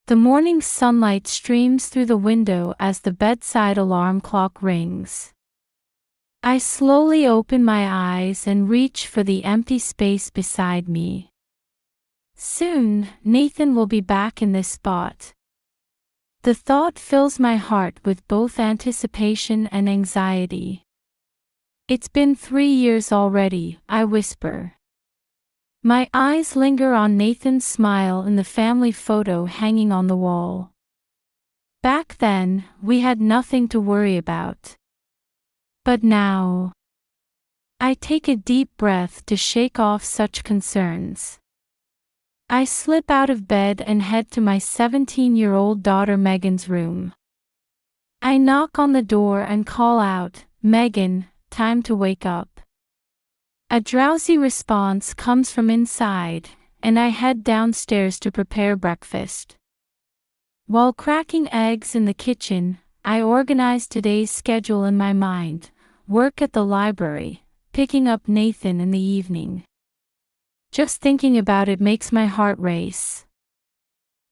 The morning sunlight streams through the window as the bedside alarm clock rings. I slowly open my eyes and reach for the empty space beside me. Soon, Nathan will be back in this spot. The thought fills my heart with both anticipation and anxiety. It's been 3 years already, I whisper. My eyes linger on Nathan's smile in the family photo hanging on the wall. Back then, we had nothing to worry about. But now, I take a deep breath to shake off such concerns. I slip out of bed and head to my 17-year-old daughter Megan's room. I knock on the door and call out, "Megan, time to wake up." A drowsy response comes from inside, and I head downstairs to prepare breakfast. While cracking eggs in the kitchen, I organize today's schedule in my mind: work at the library, picking up Nathan in the evening. Just thinking about it makes my heart race.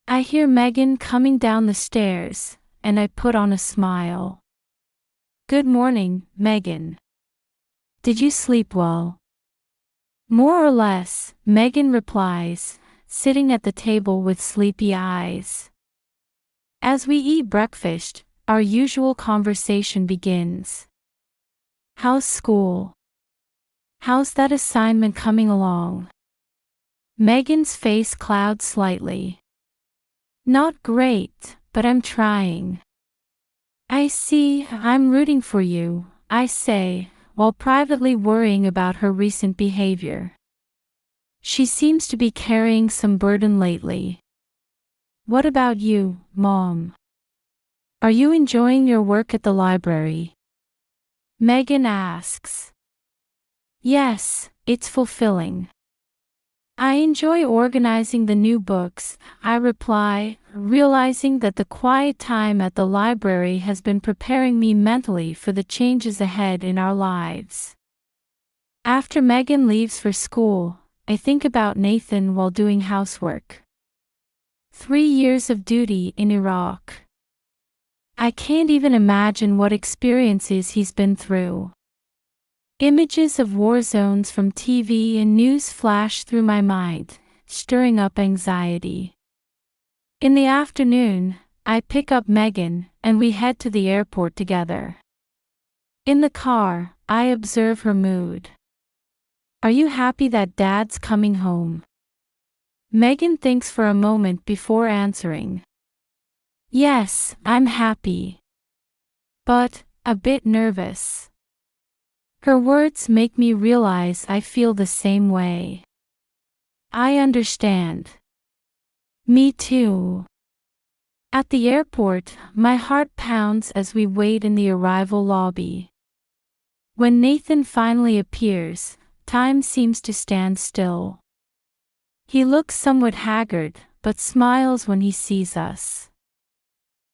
I hear Megan coming down the stairs, and I put on a smile. "Good morning, Megan. Did you sleep well?" "More or less," Megan replies, sitting at the table with sleepy eyes. As we eat breakfast, our usual conversation begins. "How's school? How's that assignment coming along?" Megan's face clouds slightly. "Not great, but I'm trying." "I see, I'm rooting for you," I say, while privately worrying about her recent behavior. She seems to be carrying some burden lately. "What about you, Mom? Are you enjoying your work at the library?" Megan asks. "Yes, it's fulfilling. I enjoy organizing the new books," I reply, realizing that the quiet time at the library has been preparing me mentally for the changes ahead in our lives. After Megan leaves for school, I think about Nathan while doing housework. 3 years of duty in Iraq. I can't even imagine what experiences he's been through. Images of war zones from TV and news flash through my mind, stirring up anxiety. In the afternoon, I pick up Megan, and we head to the airport together. In the car, I observe her mood. "Are you happy that Dad's coming home?" Megan thinks for a moment before answering. "Yes, I'm happy. But a bit nervous." Her words make me realize I feel the same way. I understand. Me too. At the airport, my heart pounds as we wait in the arrival lobby. When Nathan finally appears, time seems to stand still. He looks somewhat haggard, but smiles when he sees us.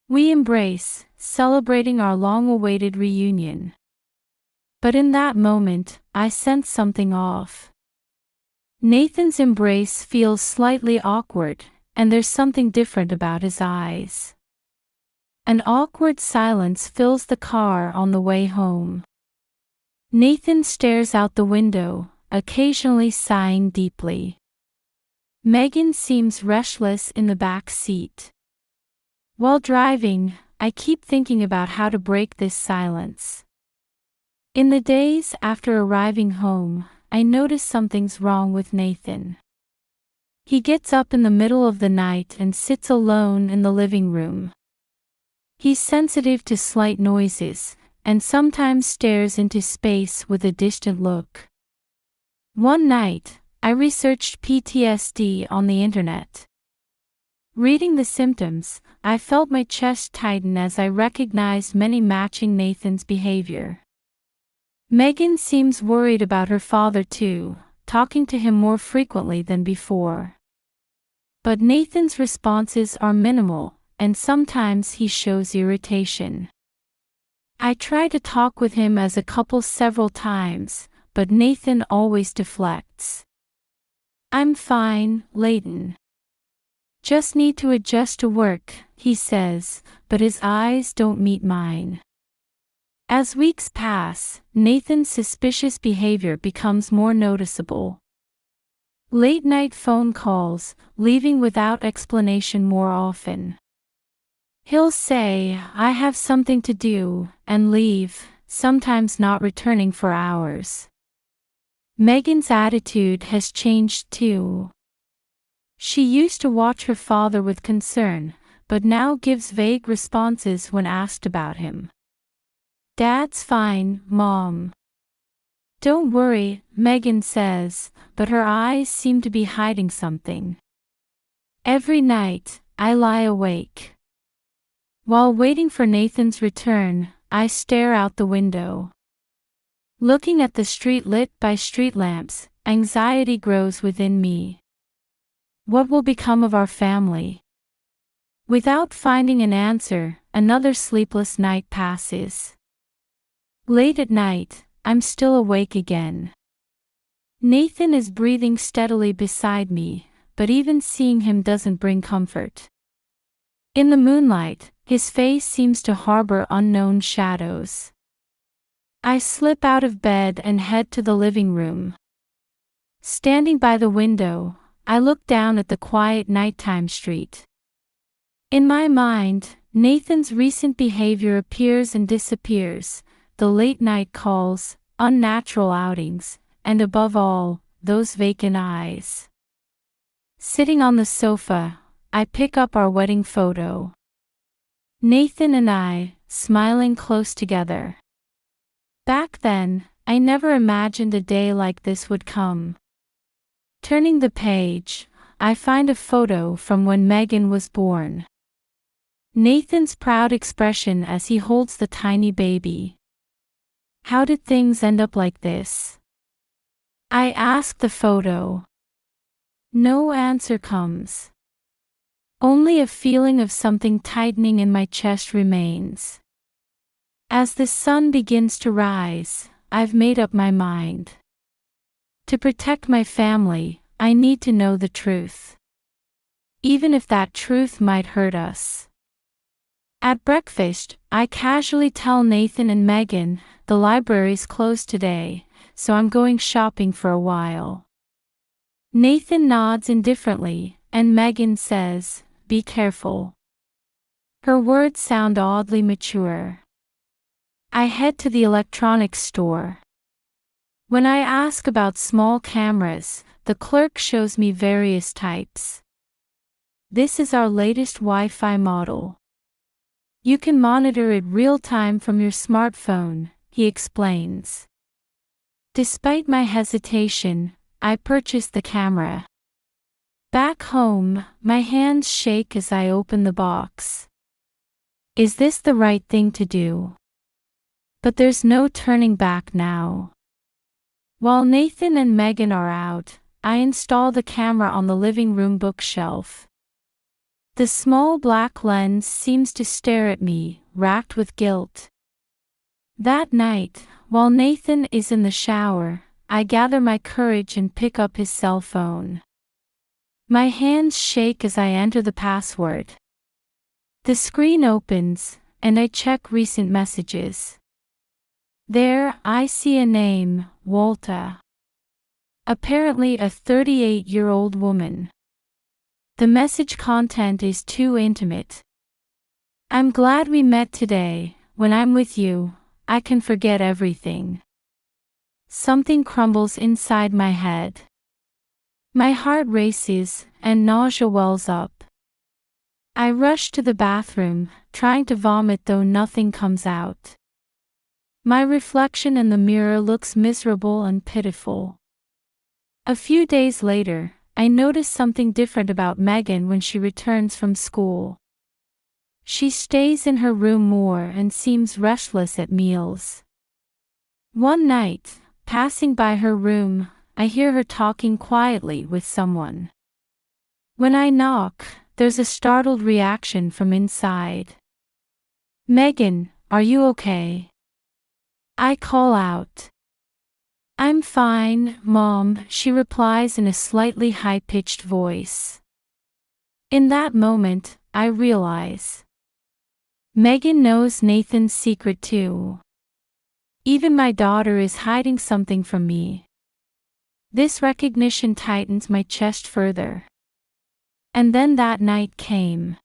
We embrace, celebrating our long-awaited reunion. But in that moment, I sense something off. Nathan's embrace feels slightly awkward, and there's something different about his eyes. An awkward silence fills the car on the way home. Nathan stares out the window, occasionally sighing deeply. Megan seems restless in the back seat. While driving, I keep thinking about how to break this silence. In the days after arriving home, I notice something's wrong with Nathan. He gets up in the middle of the night and sits alone in the living room. He's sensitive to slight noises, and sometimes stares into space with a distant look. One night, I researched PTSD on the internet. Reading the symptoms, I felt my chest tighten as I recognized many matching Nathan's behavior. Megan seems worried about her father too, talking to him more frequently than before. But Nathan's responses are minimal, and sometimes he shows irritation. I try to talk with him as a couple several times, but Nathan always deflects. "I'm fine, Layton. Just need to adjust to work, he says, but his eyes don't meet mine. As weeks pass, Nathan's suspicious behavior becomes more noticeable. Late-night phone calls, leaving without explanation more often. He'll say, "I have something to do," and leave, sometimes not returning for hours. Megan's attitude has changed too. She used to watch her father with concern, but now gives vague responses when asked about him. "Dad's fine, Mom." "Don't worry," Megan says, but her eyes seem to be hiding something. Every night, I lie awake. While waiting for Nathan's return, I stare out the window. Looking at the street lit by street lamps, anxiety grows within me. What will become of our family? Without finding an answer, another sleepless night passes. Late at night, I'm still awake again. Nathan is breathing steadily beside me, but even seeing him doesn't bring comfort. In the moonlight, his face seems to harbor unknown shadows. I slip out of bed and head to the living room. Standing by the window, I look down at the quiet nighttime street. In my mind, Nathan's recent behavior appears and disappears, the late-night calls, unnatural outings, and above all, those vacant eyes. Sitting on the sofa, I pick up our wedding photo. Nathan and I, smiling close together. Back then, I never imagined a day like this would come. Turning the page, I find a photo from when Megan was born. Nathan's proud expression as he holds the tiny baby. How did things end up like this? I ask the photo. No answer comes. Only a feeling of something tightening in my chest remains. As the sun begins to rise, I've made up my mind. To protect my family, I need to know the truth. Even if that truth might hurt us. At breakfast, I casually tell Nathan and Megan, the library's closed today, so I'm going shopping for a while. Nathan nods indifferently, and Megan says, "Be careful." Her words sound oddly mature. I head to the electronics store. When I ask about small cameras, the clerk shows me various types. "This is our latest Wi-Fi model. You can monitor it real-time from your smartphone," he explains. Despite my hesitation, I purchase the camera. Back home, my hands shake as I open the box. Is this the right thing to do? But there's no turning back now. While Nathan and Megan are out, I install the camera on the living room bookshelf. The small black lens seems to stare at me, racked with guilt. That night, while Nathan is in the shower, I gather my courage and pick up his cell phone. My hands shake as I enter the password. The screen opens, and I check recent messages. There, I see a name, Walta. Apparently a 38-year-old woman. The message content is too intimate. "I'm glad we met today. When I'm with you, I can forget everything." Something crumbles inside my head. My heart races, and nausea wells up. I rush to the bathroom, trying to vomit though nothing comes out. My reflection in the mirror looks miserable and pitiful. A few days later, I notice something different about Megan when she returns from school. She stays in her room more and seems restless at meals. One night, passing by her room, I hear her talking quietly with someone. When I knock, there's a startled reaction from inside. "Megan, are you okay?" I call out. "I'm fine, Mom," she replies in a slightly high-pitched voice. In that moment, I realize Megan knows Nathan's secret too. Even my daughter is hiding something from me. This recognition tightens my chest further. And then that night came.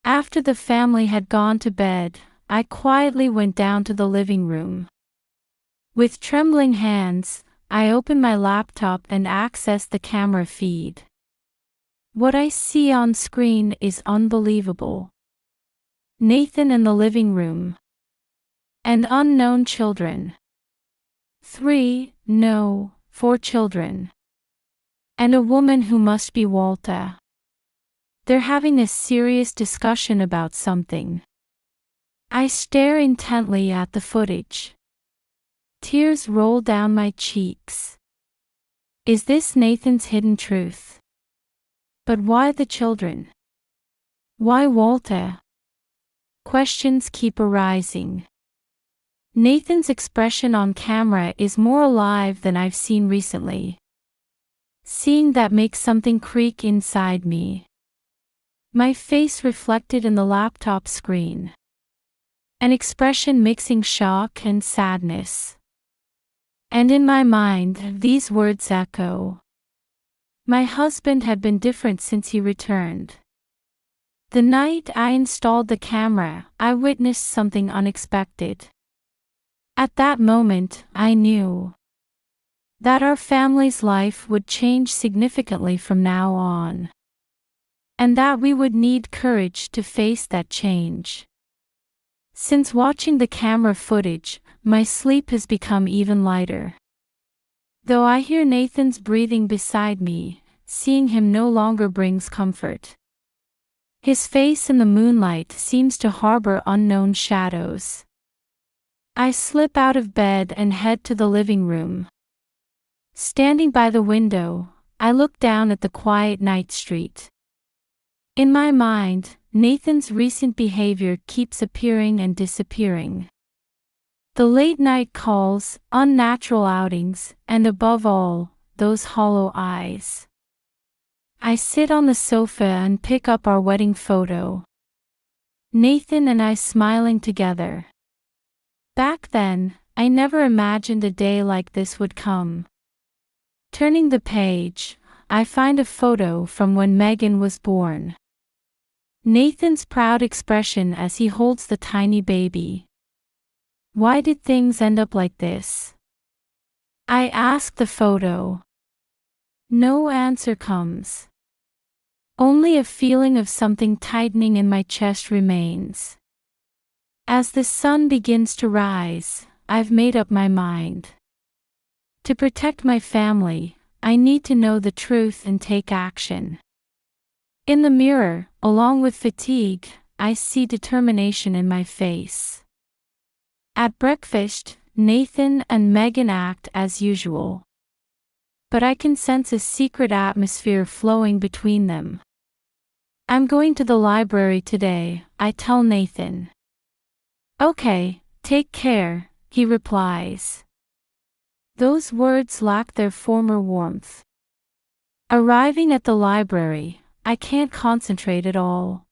After the family had gone to bed, I quietly went down to the living room. With trembling hands, I opened my laptop and accessed the camera feed. What I see on screen is unbelievable. Nathan in the living room. And unknown children. 4 children. And a woman who must be Walta. They're having a serious discussion about something. I stare intently at the footage. Tears roll down my cheeks. Is this Nathan's hidden truth? But why the children? Why Walta? Questions keep arising. Nathan's expression on camera is more alive than I've seen recently. Seeing that makes something creak inside me. My face reflected in the laptop screen. An expression mixing shock and sadness. And in my mind, these words echo. My husband had been different since he returned. The night I installed the camera, I witnessed something unexpected. At that moment, I knew that our family's life would change significantly from now on. And that we would need courage to face that change. Since watching the camera footage, my sleep has become even lighter. Though I hear Nathan's breathing beside me, seeing him no longer brings comfort. His face in the moonlight seems to harbor unknown shadows. I slip out of bed and head to the living room. Standing by the window, I look down at the quiet night street. In my mind, Nathan's recent behavior keeps appearing and disappearing. The late-night calls, unnatural outings, and above all, those hollow eyes. I sit on the sofa and pick up our wedding photo. Nathan and I smiling together. Back then, I never imagined a day like this would come. Turning the page, I find a photo from when Megan was born. Nathan's proud expression as he holds the tiny baby. Why did things end up like this? I ask the photo. No answer comes. Only a feeling of something tightening in my chest remains. As the sun begins to rise, I've made up my mind. To protect my family, I need to know the truth and take action. In the mirror, along with fatigue, I see determination in my face. At breakfast, Nathan and Megan act as usual. But I can sense a secret atmosphere flowing between them. I'm going to the library today, I tell Nathan. Okay, take care, he replies. Those words lack their former warmth. Arriving at the library, I can't concentrate at all.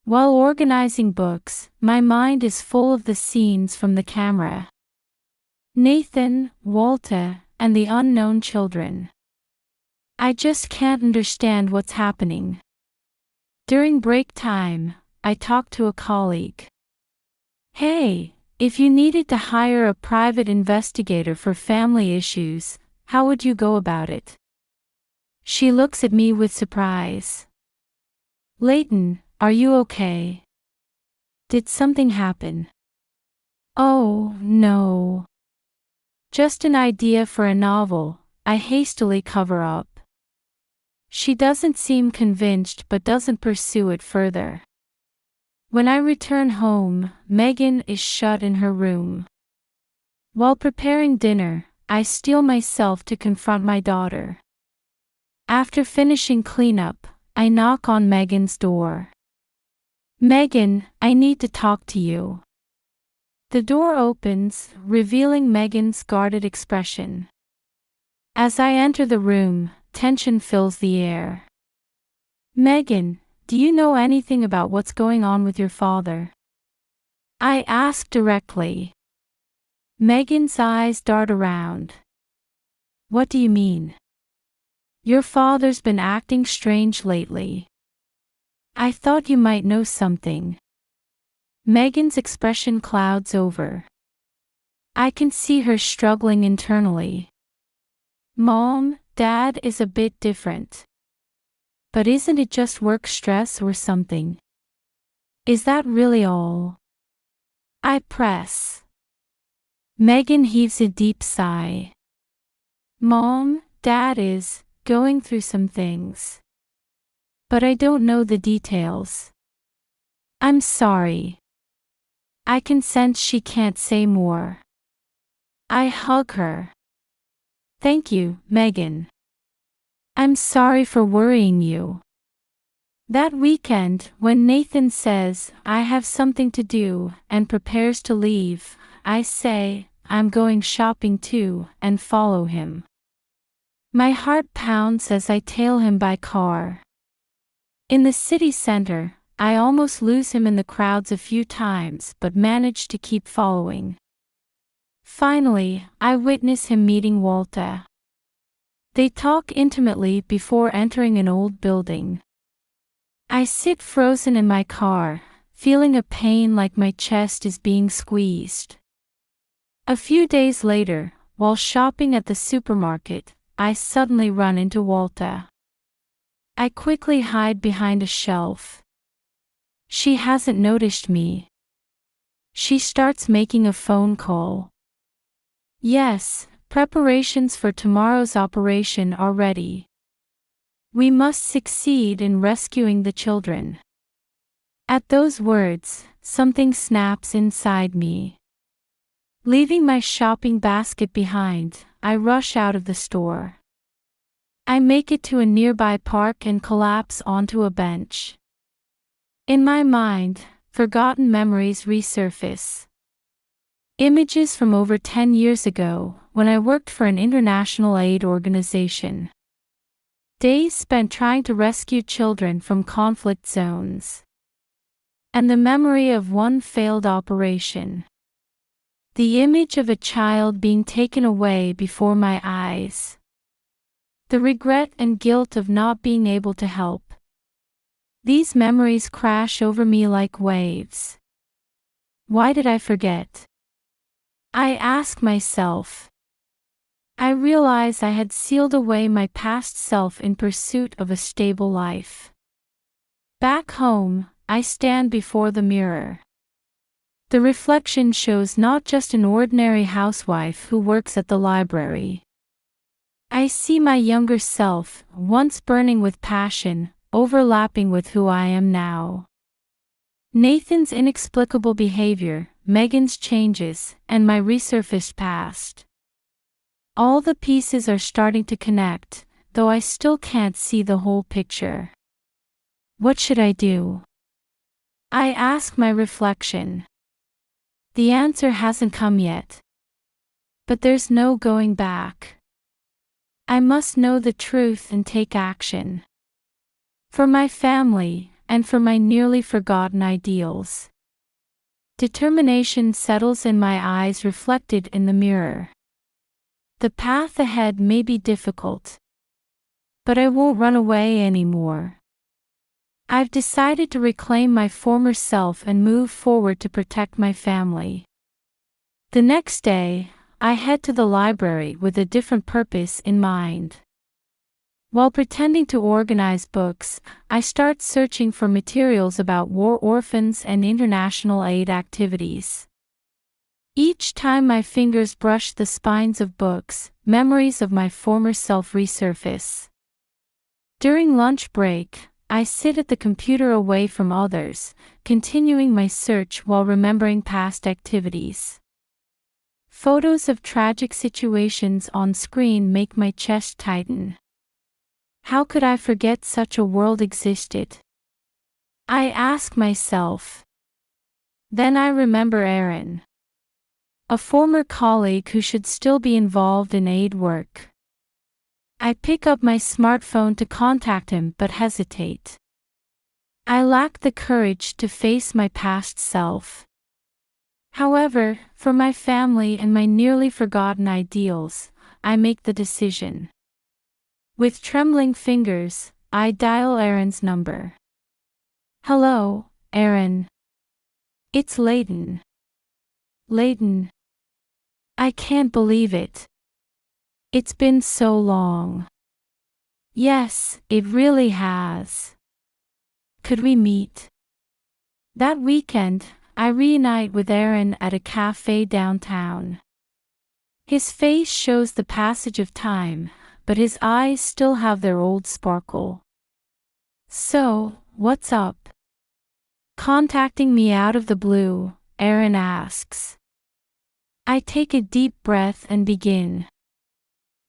While organizing books, my mind is full of the scenes from the camera. Nathan, Walta, and the unknown children. I just can't understand what's happening. During break time, I talk to a colleague. Hey, if you needed to hire a private investigator for family issues, how would you go about it? She looks at me with surprise. Leighton, are you okay? Did something happen? Oh, no. Just an idea for a novel, I hastily cover up. She doesn't seem convinced but doesn't pursue it further. When I return home, Megan is shut in her room. While preparing dinner, I steel myself to confront my daughter. After finishing cleanup, I knock on Megan's door. Megan, I need to talk to you. The door opens, revealing Megan's guarded expression. As I enter the room, tension fills the air. Megan, do you know anything about what's going on with your father? I asked directly. Megan's eyes dart around. What do you mean? Your father's been acting strange lately. I thought you might know something. Megan's expression clouds over. I can see her struggling internally. Mom, Dad is a bit different. But isn't it just work stress or something? Is that really all? I press. Megan heaves a deep sigh. Mom, Dad is going through some things. But I don't know the details. I'm sorry. I can sense she can't say more. I hug her. Thank you, Megan. I'm sorry for worrying you. That weekend, when Nathan says, I have something to do, and prepares to leave, I say, I'm going shopping too, and follow him. My heart pounds as I tail him by car. In the city center, I almost lose him in the crowds a few times but manage to keep following. Finally, I witness him meeting Walter. They talk intimately before entering an old building. I sit frozen in my car, feeling a pain like my chest is being squeezed. A few days later, while shopping at the supermarket, I suddenly run into Walter. I quickly hide behind a shelf. She hasn't noticed me. She starts making a phone call. Yes, preparations for tomorrow's operation are ready. We must succeed in rescuing the children. At those words, something snaps inside me. Leaving my shopping basket behind, I rush out of the store. I make it to a nearby park and collapse onto a bench. In my mind, forgotten memories resurface. Images from over 10 years ago, when I worked for an international aid organization. Days spent trying to rescue children from conflict zones. And the memory of one failed operation. The image of a child being taken away before my eyes. The regret and guilt of not being able to help. These memories crash over me like waves. Why did I forget? I ask myself. I realize I had sealed away my past self in pursuit of a stable life. Back home, I stand before the mirror. The reflection shows not just an ordinary housewife who works at the library. I see my younger self, once burning with passion, overlapping with who I am now. Nathan's inexplicable behavior, Megan's changes, and my resurfaced past. All the pieces are starting to connect, though I still can't see the whole picture. What should I do? I ask my reflection. The answer hasn't come yet. But there's no going back. I must know the truth and take action. For my family, and for my nearly forgotten ideals. Determination settles in my eyes reflected in the mirror. The path ahead may be difficult. But I won't run away anymore. I've decided to reclaim my former self and move forward to protect my family. The next day, I head to the library with a different purpose in mind. While pretending to organize books, I start searching for materials about war orphans and international aid activities. Each time my fingers brush the spines of books, memories of my former self resurface. During lunch break, I sit at the computer away from others, continuing my search while remembering past activities. Photos of tragic situations on screen make my chest tighten. How could I forget such a world existed? I ask myself. Then I remember Aaron. A former colleague who should still be involved in aid work. I pick up my smartphone to contact him but hesitate. I lack the courage to face my past self. However, for my family and my nearly forgotten ideals, I make the decision. With trembling fingers, I dial Aaron's number. Hello, Aaron. It's Leighton. Leighton. I can't believe it. It's been so long. Yes, it really has. Could we meet? That weekend, I reunite with Aaron at a cafe downtown. His face shows the passage of time, but his eyes still have their old sparkle. So, what's up? Contacting me out of the blue, Aaron asks. I take a deep breath and begin.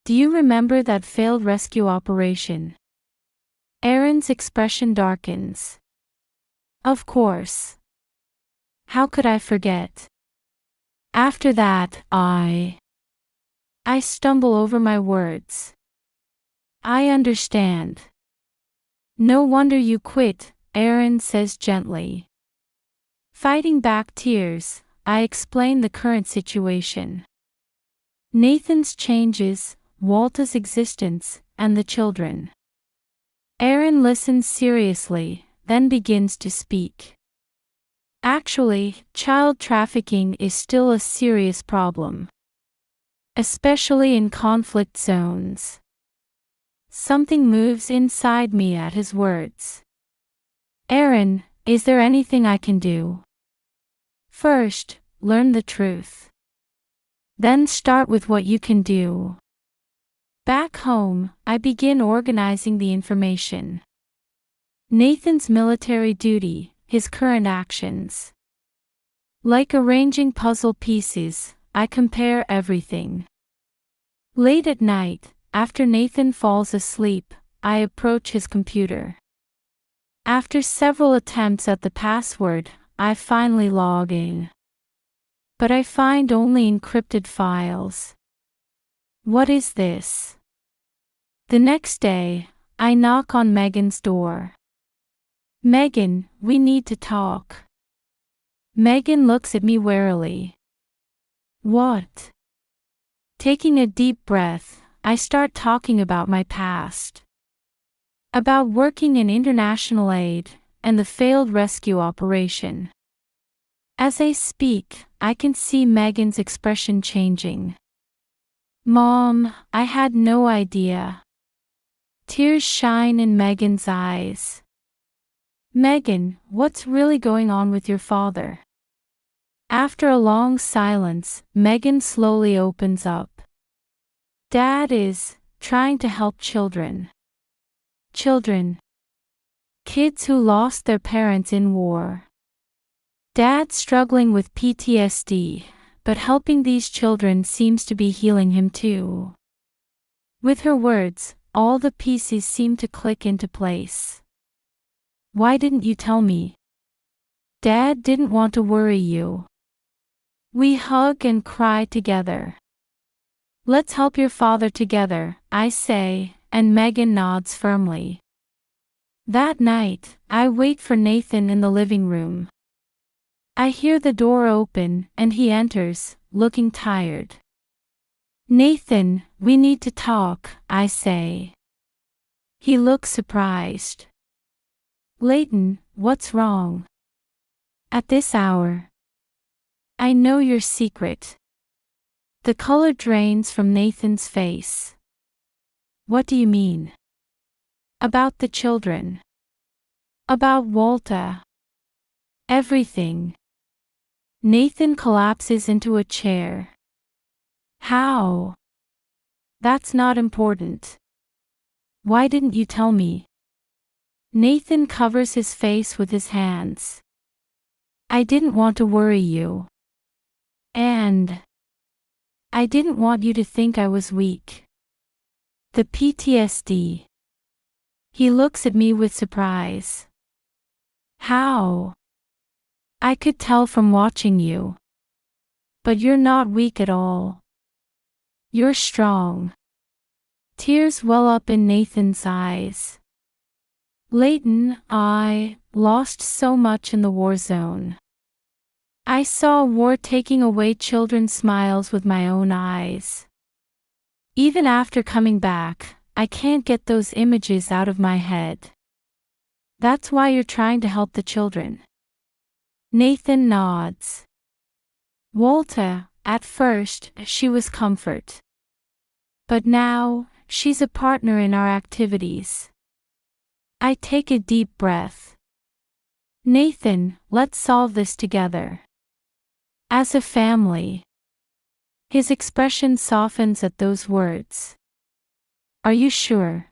Do you remember that failed rescue operation? Aaron's expression darkens. Of course. How could I forget? After that, I stumble over my words. I understand. No wonder you quit, Aaron says gently. Fighting back tears, I explain the current situation. Nathan's changes, Walter's existence, and the children. Aaron listens seriously, then begins to speak. Actually, child trafficking is still a serious problem. Especially in conflict zones. Something moves inside me at his words. Aaron, is there anything I can do? First, learn the truth. Then start with what you can do. Back home, I begin organizing the information. Nathan's military duty, his current actions. Like arranging puzzle pieces, I compare everything. Late at night, after Nathan falls asleep, I approach his computer. After several attempts at the password, I finally log in. But I find only encrypted files. What is this? The next day, I knock on Megan's door. Megan, we need to talk. Megan looks at me warily. What? Taking a deep breath, I start talking about my past. About working in international aid, and the failed rescue operation. As I speak, I can see Megan's expression changing. Mom, I had no idea. Tears shine in Megan's eyes. Megan, what's really going on with your father? After a long silence, Megan slowly opens up. Dad is trying to help children. Children. Kids who lost their parents in war. Dad's struggling with PTSD, but helping these children seems to be healing him too. With her words, all the pieces seem to click into place. Why didn't you tell me? Dad didn't want to worry you. We hug and cry together. Let's help your father together, I say, and Megan nods firmly. That night, I wait for Nathan in the living room. I hear the door open and he enters, looking tired. Nathan, we need to talk, I say. He looks surprised. Leighton, what's wrong? At this hour? I know your secret. The color drains from Nathan's face. What do you mean? About the children. About Walter. Everything. Nathan collapses into a chair. How? That's not important. Why didn't you tell me? Nathan covers his face with his hands. I didn't want to worry you. And I didn't want you to think I was weak. The PTSD. He looks at me with surprise. How? I could tell from watching you. But you're not weak at all. You're strong. Tears well up in Nathan's eyes. Leighton, I lost so much in the war zone. I saw war taking away children's smiles with my own eyes. Even after coming back, I can't get those images out of my head. That's why you're trying to help the children. Nathan nods. Walter, at first, she was comfort. But now, she's a partner in our activities. I take a deep breath. Nathan, let's solve this together. As a family. His expression softens at those words. Are you sure?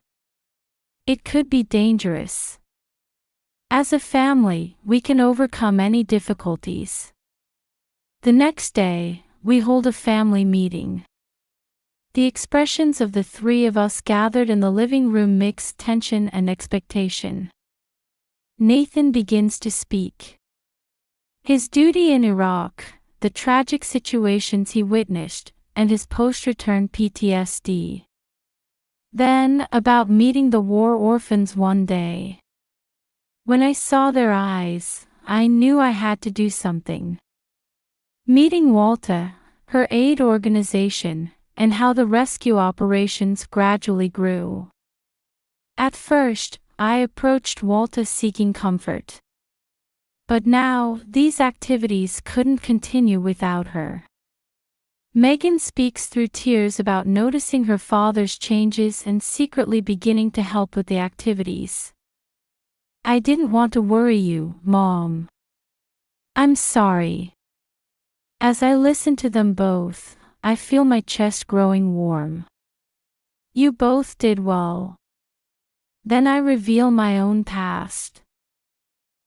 It could be dangerous. As a family, we can overcome any difficulties. The next day, we hold a family meeting. The expressions of the three of us gathered in the living room mix tension and expectation. Nathan begins to speak. His duty in Iraq, the tragic situations he witnessed, and his post-return PTSD. Then, about meeting the war orphans one day. When I saw their eyes, I knew I had to do something. Meeting Walter, her aid organization, and how the rescue operations gradually grew. At first, I approached Walter seeking comfort. But now, these activities couldn't continue without her. Megan speaks through tears about noticing her father's changes and secretly beginning to help with the activities. I didn't want to worry you, Mom. I'm sorry. As I listen to them both, I feel my chest growing warm. You both did well. Then I reveal my own past.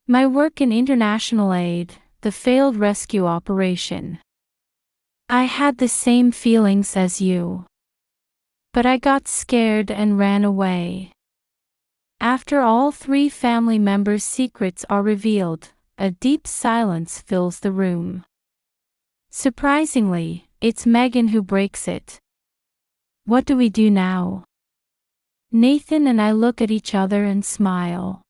My work in international aid, the failed rescue operation. I had the same feelings as you. But I got scared and ran away. After all three family members' secrets are revealed, a deep silence fills the room. Surprisingly, it's Megan who breaks it. What do we do now? Nathan and I look at each other and smile.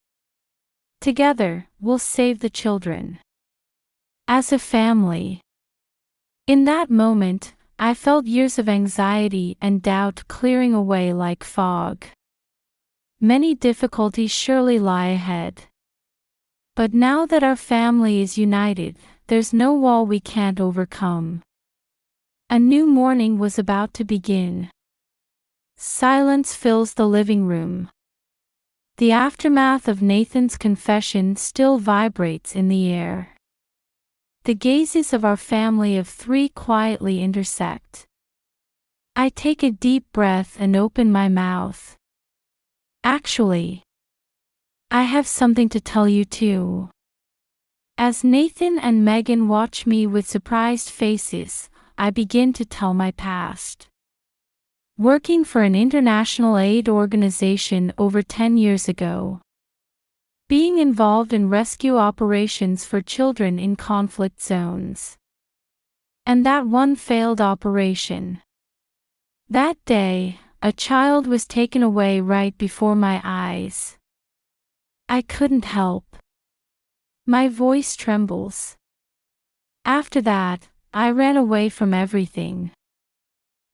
Together, we'll save the children. As a family. In that moment, I felt years of anxiety and doubt clearing away like fog. Many difficulties surely lie ahead. But now that our family is united, there's no wall we can't overcome. A new morning was about to begin. Silence fills the living room. The aftermath of Nathan's confession still vibrates in the air. The gazes of our family of three quietly intersect. I take a deep breath and open my mouth. Actually, I have something to tell you too. As Nathan and Megan watch me with surprised faces, I begin to tell my past. Working for an international aid organization over 10 years ago. Being involved in rescue operations for children in conflict zones. And that one failed operation. That day, a child was taken away right before my eyes. I couldn't help. My voice trembles. After that, I ran away from everything.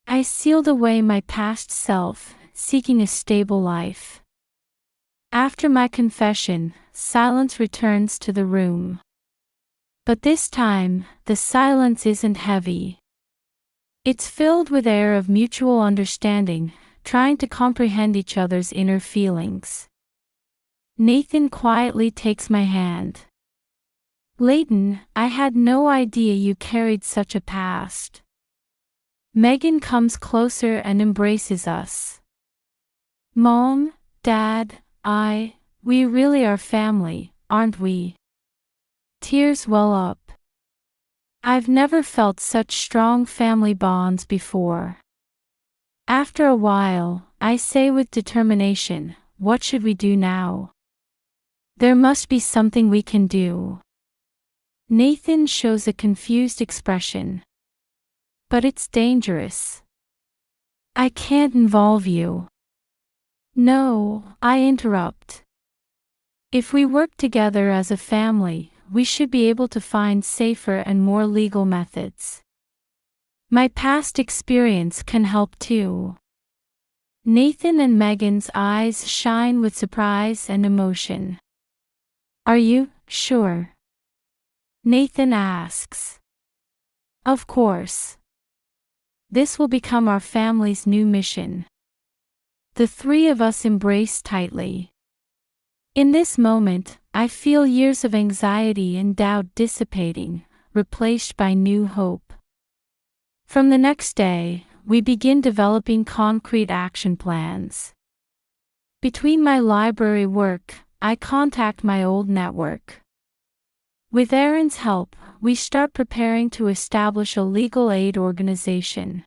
I sealed away my past self, seeking a stable life. After my confession, silence returns to the room. But this time, the silence isn't heavy. It's filled with air of mutual understanding, trying to comprehend each other's inner feelings. Nathan quietly takes my hand. Leighton, I had no idea you carried such a past. Megan comes closer and embraces us. Mom, Dad, we really are family, aren't we? Tears well up. I've never felt such strong family bonds before. After a while, I say with determination, what should we do now? There must be something we can do. Nathan shows a confused expression. But it's dangerous. I can't involve you. No, I interrupt. If we work together as a family, we should be able to find safer and more legal methods. My past experience can help too. Nathan and Megan's eyes shine with surprise and emotion. Are you sure? Nathan asks. Of course. This will become our family's new mission. The three of us embrace tightly. In this moment, I feel years of anxiety and doubt dissipating, replaced by new hope. From the next day, we begin developing concrete action plans. Between my library work, I contact my old network. With Aaron's help, we start preparing to establish a legal aid organization.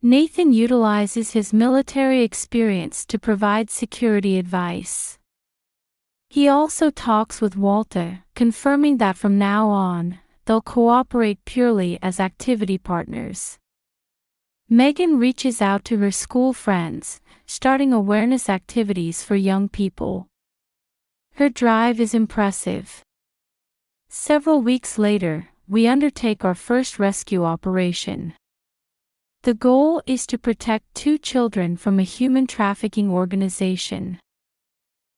Nathan utilizes his military experience to provide security advice. He also talks with Walter, confirming that from now on, they'll cooperate purely as activity partners. Megan reaches out to her school friends, starting awareness activities for young people. Her drive is impressive. Several weeks later, we undertake our first rescue operation. The goal is to protect 2 children from a human trafficking organization.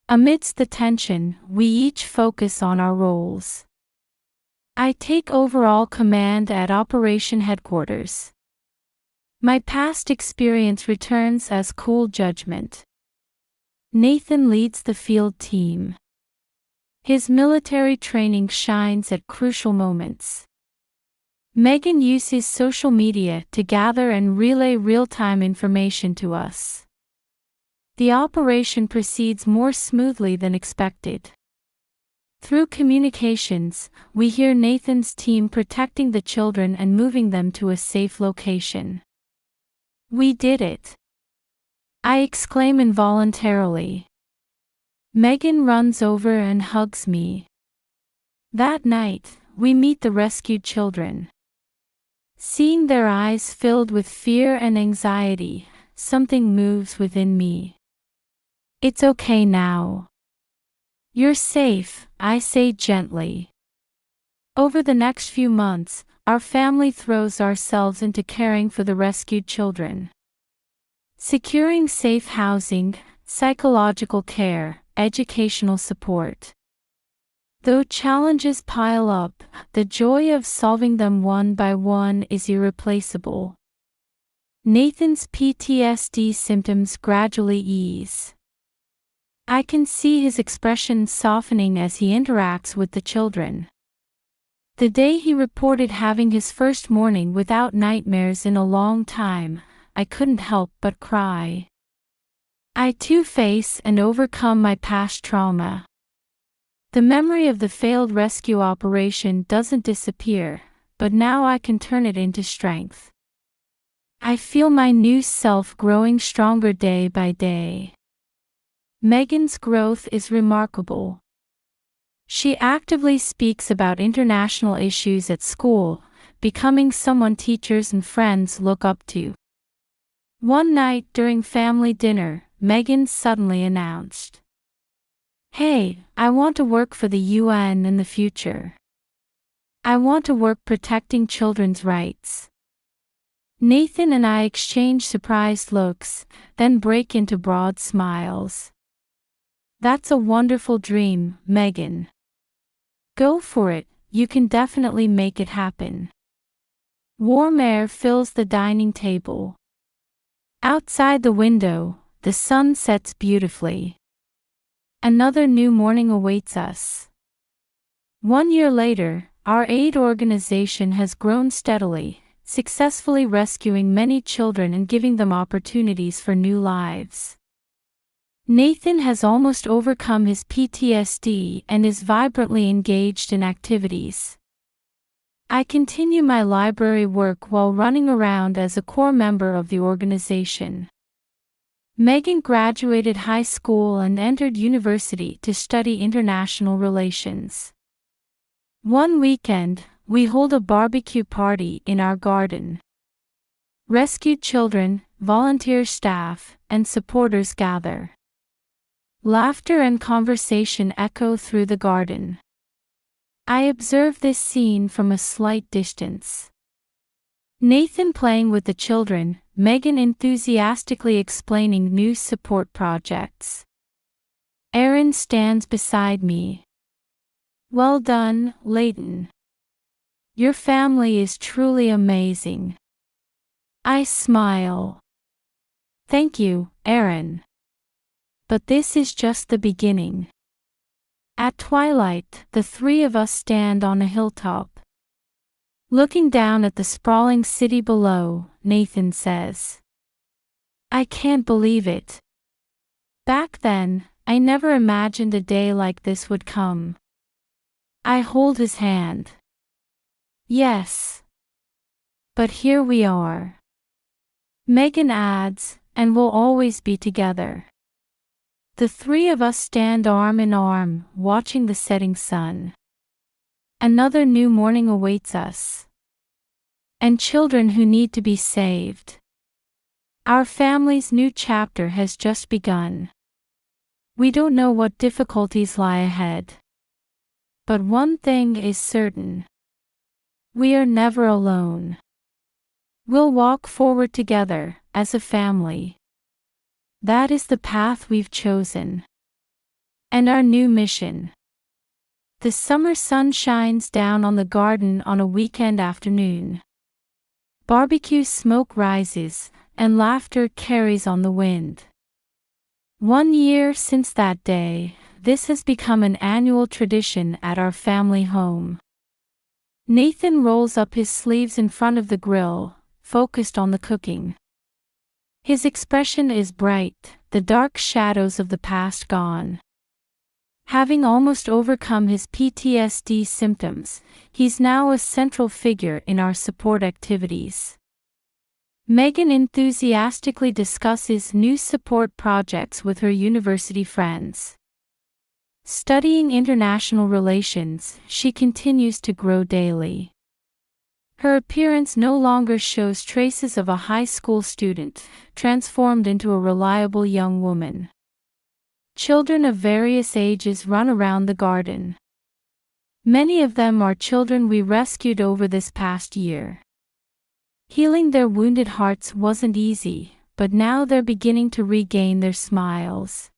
Amidst the tension, we each focus on our roles. I take overall command at Operation Headquarters. My past experience returns as cool judgment. Nathan leads the field team. His military training shines at crucial moments. Megan uses social media to gather and relay real-time information to us. The operation proceeds more smoothly than expected. Through communications, we hear Nathan's team protecting the children and moving them to a safe location. We did it! I exclaim involuntarily. Megan runs over and hugs me. That night, we meet the rescued children. Seeing their eyes filled with fear and anxiety, something moves within me. It's okay now. You're safe, I say gently. Over the next few months, our family throws ourselves into caring for the rescued children. Securing safe housing, psychological care, educational support. Though challenges pile up, the joy of solving them one by one is irreplaceable. Nathan's PTSD symptoms gradually ease. I can see his expression softening as he interacts with the children. The day he reported having his first morning without nightmares in a long time, I couldn't help but cry. I too face and overcome my past trauma. The memory of the failed rescue operation doesn't disappear, but now I can turn it into strength. I feel my new self growing stronger day by day. Megan's growth is remarkable. She actively speaks about international issues at school, becoming someone teachers and friends look up to. One night during family dinner, Megan suddenly announced, "Hey, I want to work for the UN in the future. I want to work protecting children's rights." Nathan and I exchange surprised looks, then break into broad smiles. "That's a wonderful dream, Megan. Go for it, you can definitely make it happen." Warm air fills the dining table. Outside the window, the sun sets beautifully. Another new morning awaits us. 1 year later, our aid organization has grown steadily, successfully rescuing many children and giving them opportunities for new lives. Nathan has almost overcome his PTSD and is vibrantly engaged in activities. I continue my library work while running around as a core member of the organization. Megan graduated high school and entered university to study international relations. One weekend, we hold a barbecue party in our garden. Rescued children, volunteer staff, and supporters gather. Laughter and conversation echo through the garden. I observe this scene from a slight distance. Nathan playing with the children, Megan enthusiastically explaining new support projects. Erin stands beside me. Well done, Leighton. Your family is truly amazing. I smile. Thank you, Erin. But this is just the beginning. At twilight, the three of us stand on a hilltop. Looking down at the sprawling city below, Nathan says, I can't believe it. Back then, I never imagined a day like this would come. I hold his hand. Yes. But here we are. Megan adds, and we'll always be together. The three of us stand arm in arm, watching the setting sun. Another new morning awaits us. And children who need to be saved. Our family's new chapter has just begun. We don't know what difficulties lie ahead. But one thing is certain. We are never alone. We'll walk forward together, as a family. That is the path we've chosen. And our new mission. The summer sun shines down on the garden on a weekend afternoon. Barbecue smoke rises, and laughter carries on the wind. 1 year since that day, this has become an annual tradition at our family home. Nathan rolls up his sleeves in front of the grill, focused on the cooking. His expression is bright, the dark shadows of the past gone. Having almost overcome his PTSD symptoms, he's now a central figure in our support activities. Megan enthusiastically discusses new support projects with her university friends. Studying international relations, she continues to grow daily. Her appearance no longer shows traces of a high school student, transformed into a reliable young woman. Children of various ages run around the garden. Many of them are children we rescued over this past year. Healing their wounded hearts wasn't easy, but now they're beginning to regain their smiles.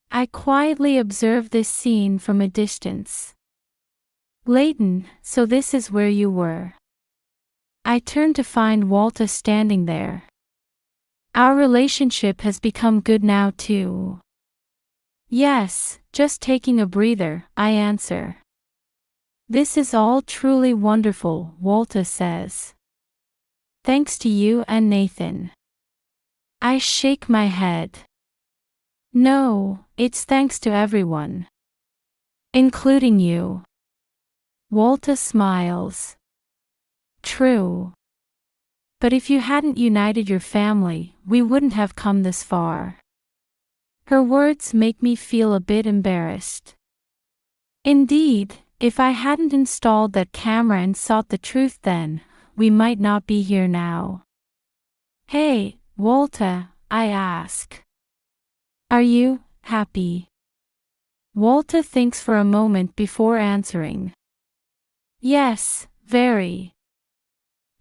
I quietly observe this scene from a distance. Leighton, so this is where you were. I turn to find Walter standing there. Our relationship has become good now too. Yes, just taking a breather, I answer. This is all truly wonderful, Walter says. Thanks to you and Nathan. I shake my head. No, it's thanks to everyone. Including you. Walter smiles. True. But if you hadn't united your family, we wouldn't have come this far. Her words make me feel a bit embarrassed. Indeed, if I hadn't installed that camera and sought the truth then, we might not be here now. Hey, Walter, I ask. Are you happy? Walter thinks for a moment before answering. Yes, very.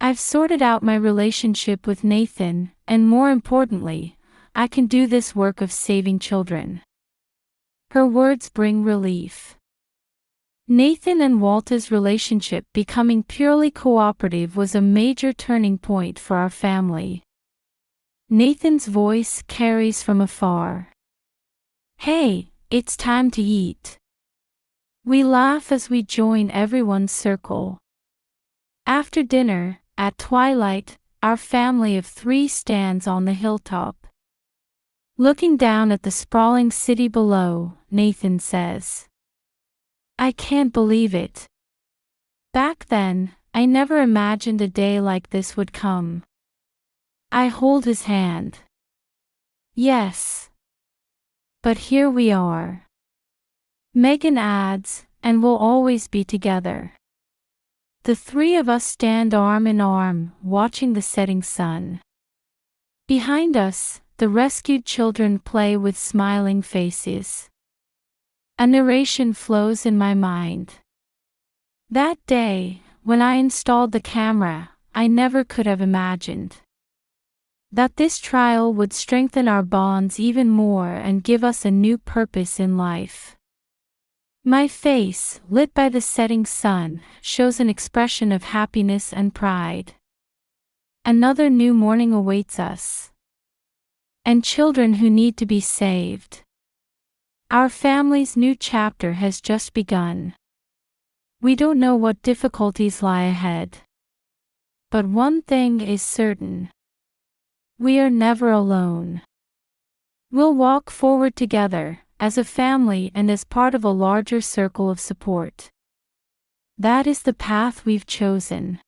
I've sorted out my relationship with Nathan, and more importantly, I can do this work of saving children. Her words bring relief. Nathan and Walter's relationship becoming purely cooperative was a major turning point for our family. Nathan's voice carries from afar. Hey, it's time to eat. We laugh as we join everyone's circle. After dinner, at twilight, our family of 3 stands on the hilltop. Looking down at the sprawling city below, Nathan says, I can't believe it. Back then, I never imagined a day like this would come. I hold his hand. Yes. But here we are. Megan adds, and we'll always be together. The 3 of us stand arm in arm, watching the setting sun. Behind us, the rescued children play with smiling faces. A narration flows in my mind. That day, when I installed the camera, I never could have imagined that this trial would strengthen our bonds even more and give us a new purpose in life. My face, lit by the setting sun, shows an expression of happiness and pride. Another new morning awaits us. And children who need to be saved. Our family's new chapter has just begun. We don't know what difficulties lie ahead. But one thing is certain. We are never alone. We'll walk forward together, as a family and as part of a larger circle of support. That is the path we've chosen.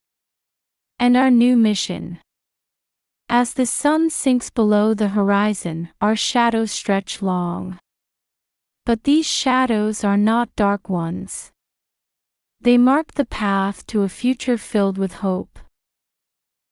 And our new mission. As the sun sinks below the horizon, our shadows stretch long. But these shadows are not dark ones. They mark the path to a future filled with hope.